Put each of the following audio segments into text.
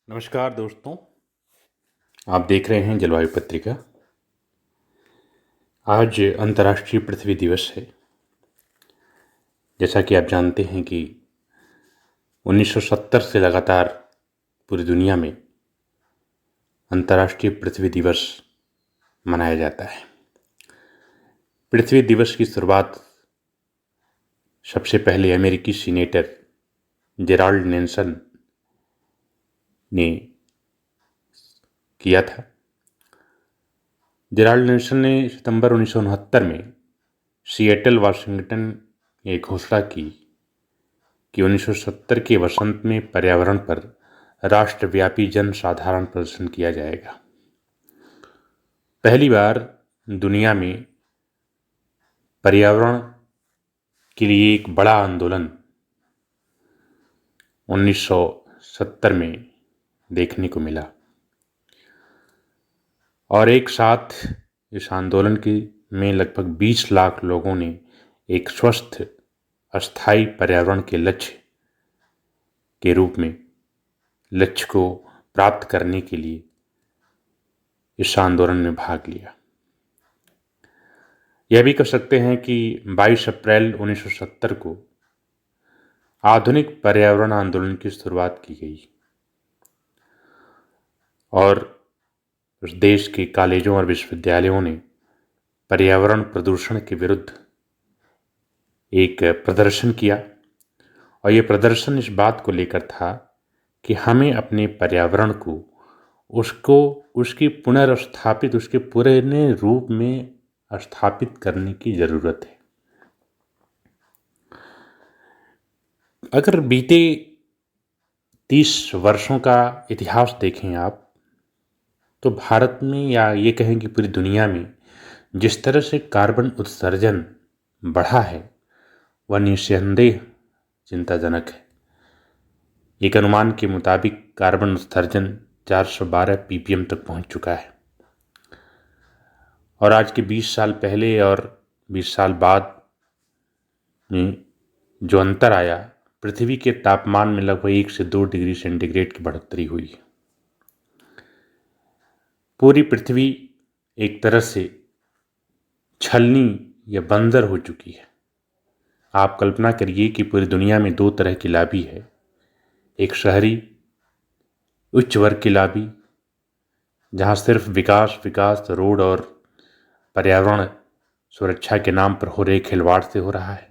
नमस्कार दोस्तों। आप देख रहे हैं जलवायु पत्रिका। आज अंतर्राष्ट्रीय पृथ्वी दिवस है। जैसा कि आप जानते हैं कि 1970 से लगातार पूरी दुनिया में अंतर्राष्ट्रीय पृथ्वी दिवस मनाया जाता है। पृथ्वी दिवस की शुरुआत सबसे पहले अमेरिकी सीनेटर जेराल्ड नेल्सन ने किया था। जेराल्ड नेल्सन ने सितंबर 1969 में सिएटल वाशिंगटन में एक घोषणा की कि 1970 के वसंत में पर्यावरण पर राष्ट्रव्यापी जन साधारण प्रदर्शन किया जाएगा। पहली बार दुनिया में पर्यावरण के लिए एक बड़ा आंदोलन 1970 में देखने को मिला और एक साथ इस आंदोलन में लगभग 20 लाख लोगों ने एक स्वस्थ अस्थायी पर्यावरण के लक्ष्य के रूप में लक्ष्य को प्राप्त करने के लिए इस आंदोलन में भाग लिया। यह भी कह सकते हैं कि 22 अप्रैल 1970 को आधुनिक पर्यावरण आंदोलन की शुरुआत की गई और उस देश के कॉलेजों और विश्वविद्यालयों ने पर्यावरण प्रदूषण के विरुद्ध एक प्रदर्शन किया। और ये प्रदर्शन इस बात को लेकर था कि हमें अपने पर्यावरण को उसकी पुनर्स्थापित, उसके पुराने रूप में स्थापित करने की ज़रूरत है। अगर बीते 30 वर्षों का इतिहास देखें आप, तो भारत में या ये कहें कि पूरी दुनिया में जिस तरह से कार्बन उत्सर्जन बढ़ा है वह निस्संदेह चिंताजनक है। एक अनुमान के मुताबिक कार्बन उत्सर्जन 412 ppm तक पहुंच चुका है और आज के 20 साल पहले और 20 साल बाद में जो अंतर आया, पृथ्वी के तापमान में लगभग 1 से 2 डिग्री सेंटीग्रेड की बढ़ोतरी हुई है। पूरी पृथ्वी एक तरह से छलनी या बंजर हो चुकी है। आप कल्पना करिए कि पूरी दुनिया में 2 तरह की लॉबी है। एक शहरी उच्च वर्ग की लॉबी, जहाँ सिर्फ विकास रोड और पर्यावरण सुरक्षा के नाम पर हो रहे खिलवाड़ से हो रहा है।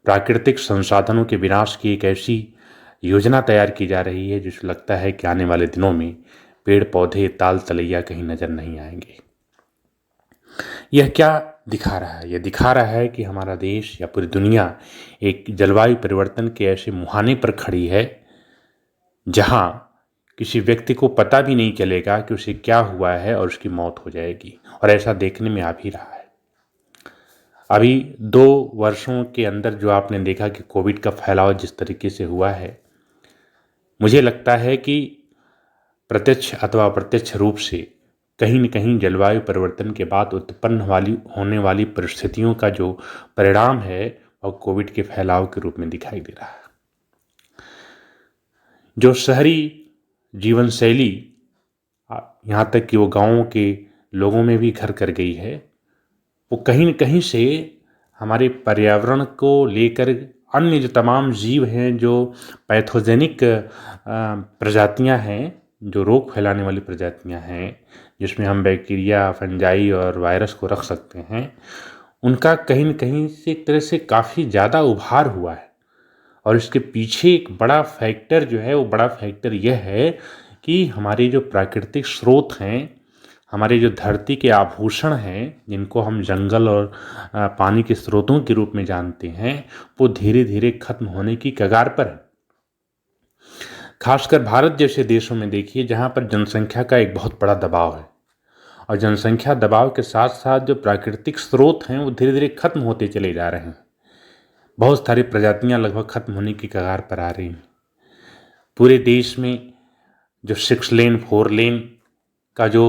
प्राकृतिक संसाधनों के विनाश की एक ऐसी योजना तैयार की जा रही है जिससे लगता है कि आने वाले दिनों में पेड़ पौधे, ताल तलैया कहीं नजर नहीं आएंगे। यह क्या दिखा रहा है? यह दिखा रहा है कि हमारा देश या पूरी दुनिया एक जलवायु परिवर्तन के ऐसे मुहाने पर खड़ी है जहां किसी व्यक्ति को पता भी नहीं चलेगा कि उसे क्या हुआ है और उसकी मौत हो जाएगी। और ऐसा देखने में आ भी रहा है। अभी 2 वर्षों के अंदर जो आपने देखा कि कोविड का फैलाव जिस तरीके से हुआ है, मुझे लगता है कि प्रत्यक्ष अथवा अप्रत्यक्ष रूप से कहीं न कहीं जलवायु परिवर्तन के बाद उत्पन्न होने वाली परिस्थितियों का जो परिणाम है वह कोविड के फैलाव के रूप में दिखाई दे रहा है। जो शहरी जीवन शैली यहाँ तक कि वो गाँवों के लोगों में भी घर कर गई है, वो कहीं न कहीं से हमारे पर्यावरण को लेकर अन्य जो तमाम जीव हैं, जो पैथोजेनिक प्रजातियां हैं, जो रोग फैलाने वाली प्रजातियां हैं, जिसमें हम बैक्टीरिया, फंजाई और वायरस को रख सकते हैं, उनका कहीं न कहीं से एक तरह से काफ़ी ज़्यादा उभार हुआ है। और इसके पीछे एक बड़ा फैक्टर जो है, वो बड़ा फैक्टर यह है कि हमारे जो प्राकृतिक स्रोत हैं, हमारे जो धरती के आभूषण हैं, जिनको हम जंगल और पानी के स्रोतों के रूप में जानते हैं, वो धीरे धीरे खत्म होने की कगार पर है। खासकर भारत जैसे देशों में देखिए, जहाँ पर जनसंख्या का एक बहुत बड़ा दबाव है और जनसंख्या दबाव के साथ साथ जो प्राकृतिक स्रोत हैं वो धीरे धीरे खत्म होते चले जा रहे हैं। बहुत सारी प्रजातियाँ लगभग खत्म होने की कगार पर आ रही हैं। पूरे देश में जो 6 लेन 4 लेन का जो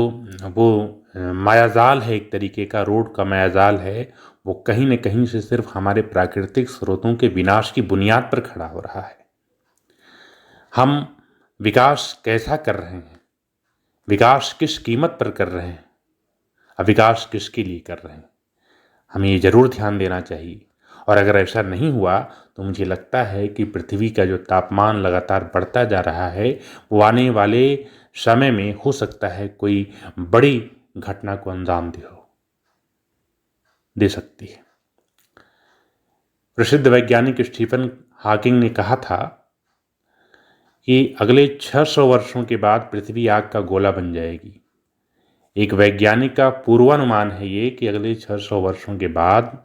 वो मायाजाल है, एक तरीके का रोड का मायाजाल है, वो कहीं न कहीं से सिर्फ हमारे प्राकृतिक स्रोतों के विनाश की बुनियाद पर खड़ा हो रहा है। हम विकास कैसा कर रहे हैं, विकास किस कीमत पर कर रहे हैं, विकास किसके लिए कर रहे हैं। हमें ये ज़रूर ध्यान देना चाहिए। और अगर ऐसा नहीं हुआ तो मुझे लगता है कि पृथ्वी का जो तापमान लगातार बढ़ता जा रहा है वो आने वाले समय में हो सकता है कोई बड़ी घटना को अंजाम दे सकती है। प्रसिद्ध वैज्ञानिक स्टीफन हॉकिंग ने कहा था कि अगले 600 वर्षों के बाद पृथ्वी आग का गोला बन जाएगी। एक वैज्ञानिक का पूर्वानुमान है ये कि अगले 600 वर्षों के बाद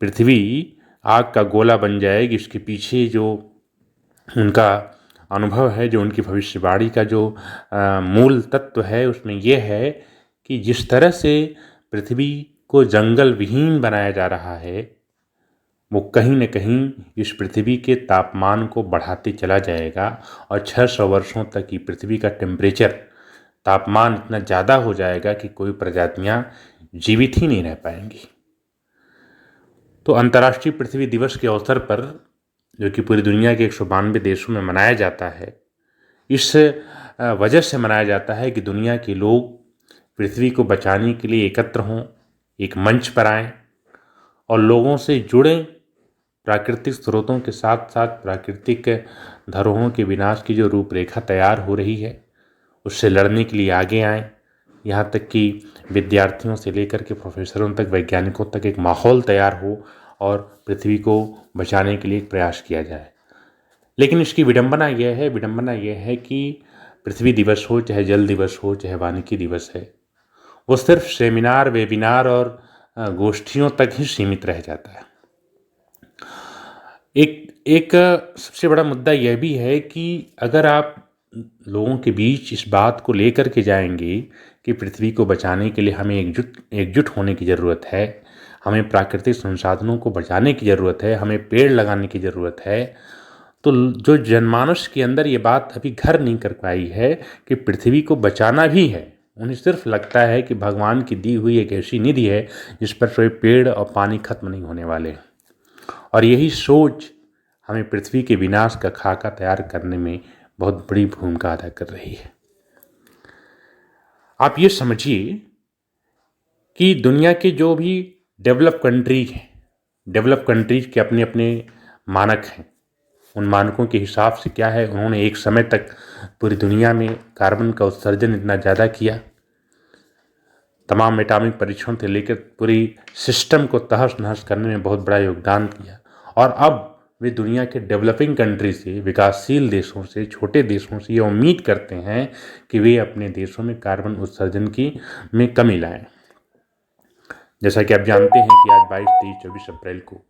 पृथ्वी आग का गोला बन जाएगी। इसके पीछे जो उनका अनुभव है, जो उनकी भविष्यवाणी का जो मूल तत्व है, उसमें यह है कि जिस तरह से पृथ्वी को जंगल विहीन बनाया जा रहा है वो कहीं न कहीं इस पृथ्वी के तापमान को बढ़ाते चला जाएगा और 600 वर्षों तक ये पृथ्वी का टेम्परेचर, तापमान इतना ज़्यादा हो जाएगा कि कोई प्रजातियां जीवित ही नहीं रह पाएंगी। तो अंतर्राष्ट्रीय पृथ्वी दिवस के अवसर पर, जो कि पूरी दुनिया के 192 देशों में मनाया जाता है, इस वजह से मनाया जाता है कि दुनिया के लोग पृथ्वी को बचाने के लिए एकत्र हों, एक मंच पर आएँ और लोगों से जुड़ें। प्राकृतिक स्रोतों के साथ साथ प्राकृतिक धरोहरों के विनाश की जो रूपरेखा तैयार हो रही है उससे लड़ने के लिए आगे आएँ। यहाँ तक कि विद्यार्थियों से लेकर के प्रोफेसरों तक, वैज्ञानिकों तक एक माहौल तैयार हो और पृथ्वी को बचाने के लिए एक प्रयास किया जाए। लेकिन इसकी विडंबना यह है कि पृथ्वी दिवस हो, चाहे जल दिवस हो, चाहे वानिकी दिवस है, वो सिर्फ सेमिनार, वेबिनार और गोष्ठियों तक ही सीमित रह जाता है। एक सबसे बड़ा मुद्दा यह भी है कि अगर आप लोगों के बीच इस बात को लेकर के जाएंगे कि पृथ्वी को बचाने के लिए हमें एकजुट होने की ज़रूरत है, हमें प्राकृतिक संसाधनों को बचाने की ज़रूरत है, हमें पेड़ लगाने की ज़रूरत है, तो जो जनमानस के अंदर ये बात अभी घर नहीं कर पाई है कि पृथ्वी को बचाना भी है। उन्हें सिर्फ लगता है कि भगवान की दी हुई एक ऐसी निधि है जिस पर कोई पेड़ और पानी खत्म नहीं होने वाले। और यही सोच हमें पृथ्वी के विनाश का खाका तैयार करने में बहुत बड़ी भूमिका अदा कर रही है। आप ये समझिए कि दुनिया के जो भी डेवलप कंट्रीज के अपने अपने मानक हैं। उन मानकों के हिसाब से क्या है, उन्होंने एक समय तक पूरी दुनिया में कार्बन का उत्सर्जन इतना ज़्यादा किया, तमाम एटॉमिक परीक्षण से लेकर पूरी सिस्टम को तहस नहस करने में बहुत बड़ा योगदान किया। और अब वे दुनिया के डेवलपिंग कंट्री से, विकासशील देशों से, छोटे देशों से ये उम्मीद करते हैं कि वे अपने देशों में कार्बन उत्सर्जन में कमी लाएं। जैसा कि आप जानते हैं कि आज 22, 23, 24 अप्रैल को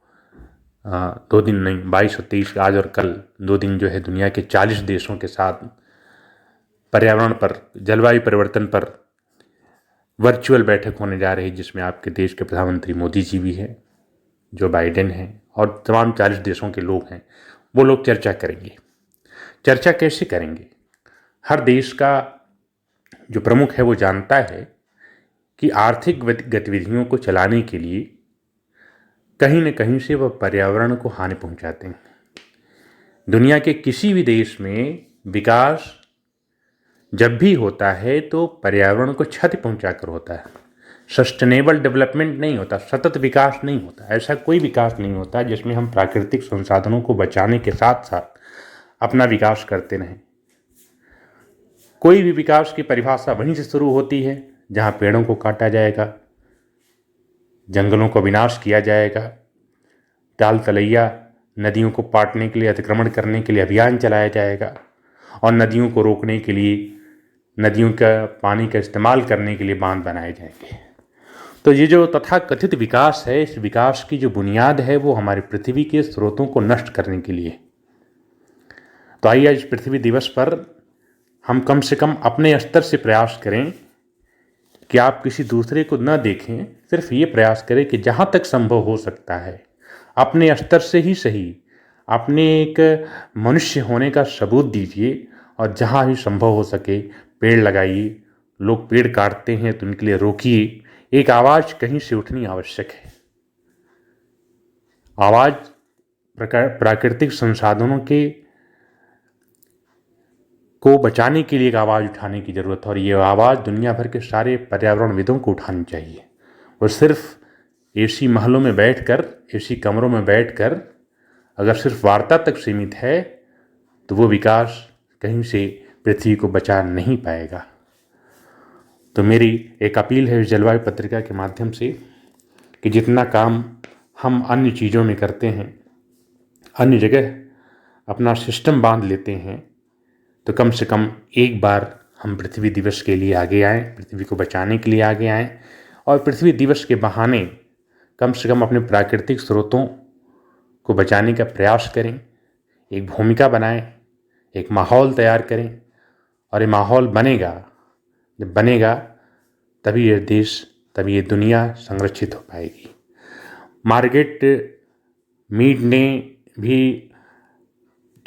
2 दिन नहीं, 22 और 23, आज और कल 2 दिन जो है दुनिया के 40 देशों के साथ पर्यावरण पर, जलवायु परिवर्तन पर वर्चुअल बैठक होने जा रही है, जिसमें आपके देश के प्रधानमंत्री मोदी जी भी हैं, जो बाइडेन हैं, और तमाम 40 देशों के लोग हैं। वो लोग चर्चा करेंगे। चर्चा कैसे करेंगे? हर देश का जो प्रमुख है वो जानता है कि आर्थिक गतिविधियों को चलाने के लिए कहीं न कहीं से वह पर्यावरण को हानि पहुंचाते हैं। दुनिया के किसी भी देश में विकास जब भी होता है तो पर्यावरण को क्षति पहुंचाकर होता है। सस्टेनेबल डेवलपमेंट नहीं होता, सतत विकास नहीं होता। ऐसा कोई विकास नहीं होता जिसमें हम प्राकृतिक संसाधनों को बचाने के साथ साथ अपना विकास करते रहें। कोई भी विकास की परिभाषा वहीं से शुरू होती है जहाँ पेड़ों को काटा जाएगा, जंगलों को विनाश किया जाएगा, टाल तलैया नदियों को पाटने के लिए, अतिक्रमण करने के लिए अभियान चलाया जाएगा, और नदियों को रोकने के लिए, नदियों का पानी का इस्तेमाल करने के लिए बांध बनाए जाएंगे। तो ये जो तथाकथित विकास है, इस विकास की जो बुनियाद है वो हमारी पृथ्वी के स्रोतों को नष्ट करने के लिए। तो आइए आज पृथ्वी दिवस पर हम कम से कम अपने स्तर से प्रयास करें कि आप किसी दूसरे को न देखें, सिर्फ ये प्रयास करें कि जहाँ तक संभव हो सकता है अपने स्तर से ही सही अपने एक मनुष्य होने का सबूत दीजिए, और जहाँ भी संभव हो सके पेड़ लगाइए। लोग पेड़ काटते हैं तो उनके लिए रोकिए। एक आवाज़ कहीं से उठनी आवश्यक है। आवाज़ प्राकृतिक संसाधनों के को बचाने के लिए एक आवाज़ उठाने की ज़रूरत है, और ये आवाज़ दुनिया भर के सारे पर्यावरणविदों को उठानी चाहिए। और सिर्फ एसी महलों में बैठकर, एसी कमरों में बैठकर अगर सिर्फ वार्ता तक सीमित है तो वो विकास कहीं से पृथ्वी को बचा नहीं पाएगा। तो मेरी एक अपील है इस जलवायु पत्रिका के माध्यम से कि जितना काम हम अन्य चीज़ों में करते हैं, अन्य जगह अपना सिस्टम बांध लेते हैं, तो कम से कम एक बार हम पृथ्वी दिवस के लिए आगे आएँ, पृथ्वी को बचाने के लिए आगे आएँ, और पृथ्वी दिवस के बहाने कम से कम अपने प्राकृतिक स्रोतों को बचाने का प्रयास करें, एक भूमिका बनाएं, एक माहौल तैयार करें। और ये माहौल बनेगा, जब बनेगा तभी ये देश, तभी ये दुनिया संरक्षित हो पाएगी। मार्गारेट मीड ने भी,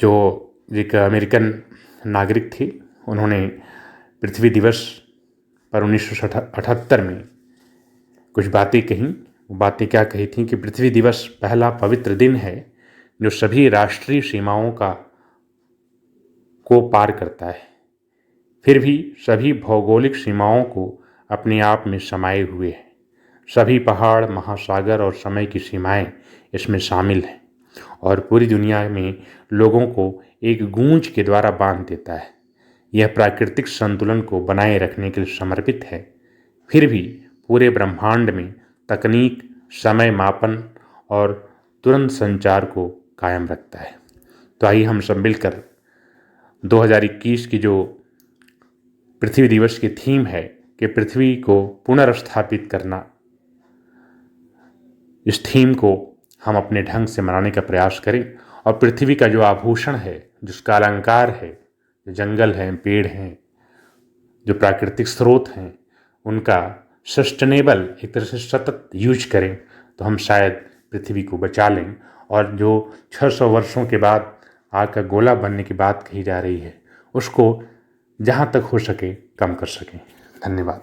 जो एक अमेरिकन नागरिक थी, उन्होंने पृथ्वी दिवस पर 1978 में कुछ बातें कहीं। वो बातें क्या कही थी कि पृथ्वी दिवस पहला पवित्र दिन है जो सभी राष्ट्रीय सीमाओं को पार करता है, फिर भी सभी भौगोलिक सीमाओं को अपने आप में समाये हुए है। सभी पहाड़, महासागर और समय की सीमाएं इसमें शामिल हैं, और पूरी दुनिया में लोगों को एक गूंज के द्वारा बांध देता है। यह प्राकृतिक संतुलन को बनाए रखने के लिए समर्पित है, फिर भी पूरे ब्रह्मांड में तकनीक, समय मापन और तुरंत संचार को कायम रखता है। तो आइए हम सब मिलकर 2021 की जो पृथ्वी दिवस की थीम है कि पृथ्वी को पुनर्स्थापित करना, इस थीम को हम अपने ढंग से मनाने का प्रयास करें, और पृथ्वी का जो आभूषण है, जिसका अलंकार है, जो जंगल हैं, पेड़ हैं, जो प्राकृतिक स्रोत हैं, उनका सस्टेनेबल, एक तरह से सतत यूज करें, तो हम शायद पृथ्वी को बचा लें। और जो 600 वर्षों के बाद आग का गोला बनने की बात कही जा रही है, उसको जहाँ तक हो सके कम कर सकें। धन्यवाद।